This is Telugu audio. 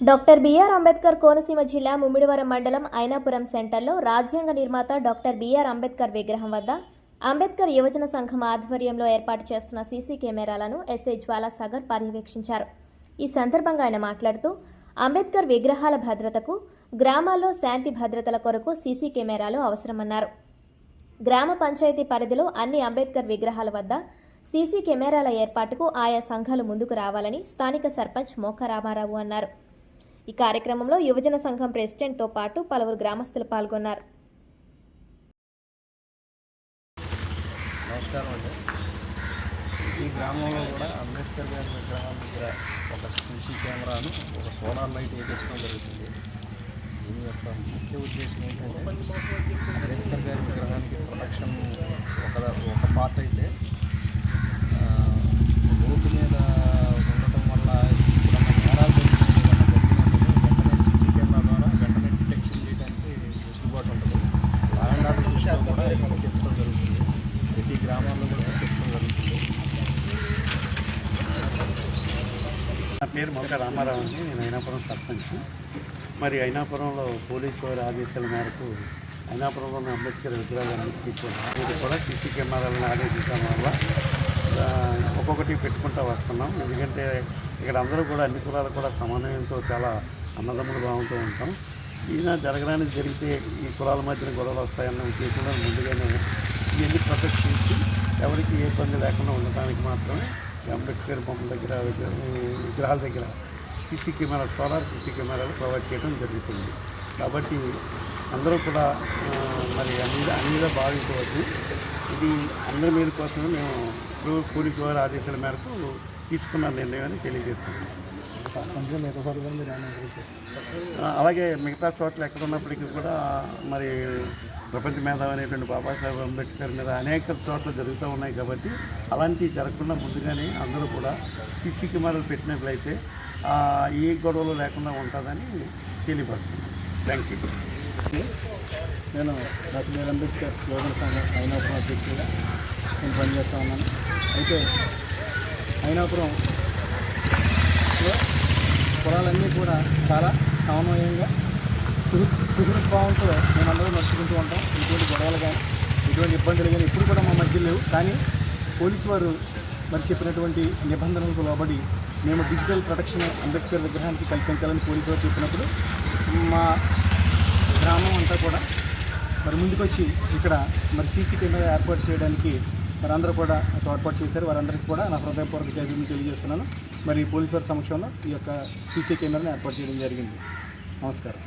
డాక్టర్ బిఆర్ అంబేద్కర్ కోనసీమ జిల్లా ముమ్మిడివరం మండలం ఐనాపురం సెంటర్లో రాజ్యాంగ నిర్మాత డాక్టర్ బిఆర్ అంబేద్కర్ విగ్రహం వద్ద అంబేద్కర్ యువజన సంఘం ఆధ్వర్యంలో ఏర్పాటు చేస్తున్న సీసీ కెమెరాలను ఎస్ఐ జ్వాలాసాగర్ పర్యవేక్షించారు. ఈ సందర్భంగా ఆయన మాట్లాడుతూ అంబేద్కర్ విగ్రహాల భద్రతకు గ్రామాల్లో శాంతి భద్రతల కొరకు సీసీ కెమెరాలు అవసరమన్నారు. గ్రామ పంచాయతీ పరిధిలో అన్ని అంబేద్కర్ విగ్రహాల వద్ద సీసీ కెమెరాల ఏర్పాటుకు ఆయా సంఘాలు ముందుకు రావాలని స్థానిక సర్పంచ్ మోక రామారావు అన్నారు. ఈ కార్యక్రమంలో యువజన సంఘం ప్రెసిడెంట్తో పాటు పలువురు గ్రామస్తులు పాల్గొన్నారు. నమస్కారం అండి. ఈ గ్రామంలో కూడా అంబేద్కర్ గారి విగ్రహం దగ్గర ఒక సీసీ కెమెరాను, ఒక సోలార్ లైట్ వేయించడం జరుగుతుంది. దీని యొక్క ముఖ్య ఉద్దేశం ఏంటంటే అంబేద్కర్ గారి విగ్రహానికి ప్రొటెక్షన్ ఒక పార్ట్ అయితే రోడ్డు మీద ఉండటం వల్ల నేరాలు వెంటనే సీసీ కెమెరా ద్వారా వెంటనే డిటెక్షన్ చేయడానికి వెసులుబాటు ఉంటుంది. లా అండ్ ఆర్డర్ దృష్ట్యా కూడా ఎక్కించడం జరుగుతుంది. ప్రతి గ్రామాల్లో కూడా ఎక్కించడం జరుగుతుంది. నా పేరు మొక్క రామారావు అండి. నేను ఐనాపురం సర్పంచ్. మరి ఐనాపురంలో పోలీసు వారి ఆదేశాల మేరకు ఐనాపురంలో ఉన్న అంబేద్కర్ విగ్రహాలన్నింటినీ కూడా సీసీ కెమెరాలను ఆదేశించడం వల్ల ఒక్కొక్కటి పెట్టుకుంటూ వస్తున్నాం. ఎందుకంటే ఇక్కడ అందరూ కూడా అన్ని కులాలు కూడా సమన్వయంతో చాలా అన్నదమ్ముల భావంతో ఉంటాం. ఈయన జరగడానికి జరిగితే ఈ కులాల మధ్యన గొడవలు వస్తాయన్న ఉద్దేశంలో ముందుగానే ఇవన్నీ ప్రొటెక్ట్ చేసి ఎవరికి ఏ ఇబ్బంది లేకుండా ఉండటానికి మాత్రమే అంబేద్కర్ బొమ్మల దగ్గర విగ్రహాల దగ్గర సీసీ కెమెరా, సోలార్ సీసీ కెమెరాలు ప్రొవైడ్ చేయడం జరుగుతుంది. కాబట్టి అందరూ కూడా మరి అన్నిగా భావించవచ్చు. ఇది అందరి మీద కోసమే మేము పోలీసు వారి ఆదేశాల మేరకు తీసుకున్న నిర్ణయాన్ని తెలియజేస్తున్నాం. అలాగే మిగతా చోట్ల ఎక్కడ ఉన్నప్పటికీ కూడా మరి ప్రపంచ మేధావి అనేటువంటి బాబాసాహెబ్ అంబేద్కర్ మీద అనేక చోట్ల జరుగుతూ ఉన్నాయి. కాబట్టి అలాంటివి జరగకుండా ముందుగానే అందరూ కూడా సీసీ కెమెరాలు పెట్టినట్లయితే ఏ గొడవలు లేకుండా ఉంటుందని తెలియపడుతుంది. Thank you. నేను డాక్టర్ బిఆర్ అంబేద్కర్ యువజన సంఘం ఐనాపురం అధ్యక్షుడిగా నేను పనిచేస్తూ ఉన్నాను. అయితే ఐనాపురం కులాలన్నీ కూడా చాలా సమన్వయంగా సుహృద్భావంతో మేమందరూ నడుచుకుంటూ ఉంటాం. ఎటువంటి గొడవలు కానీ ఎటువంటి ఇబ్బందులు కానీ ఎప్పుడు కూడా మా మధ్య లేవు. కానీ పోలీసు వారు మరి చెప్పినటువంటి నిబంధనలకు లోబడి మేము డిజిటల్ ప్రొటెక్షన్ అంబేద్కర్ విగ్రహానికి కల్పించాలని పోలీసు వారు చెప్పినప్పుడు మా గ్రామం అంతా కూడా మరి ముందుకొచ్చి ఇక్కడ మరి సీసీ కెమెరా ఏర్పాటు చేయడానికి మరి అందరూ కూడా తోడ్పాటు చేశారు. వారందరికీ కూడా నా హృదయపూర్వక జైలు తెలియజేస్తున్నాను. మరి పోలీసు వారి సమక్షంలో ఈ యొక్క సీసీ కెమెరాను ఏర్పాటు చేయడం జరిగింది. నమస్కారం.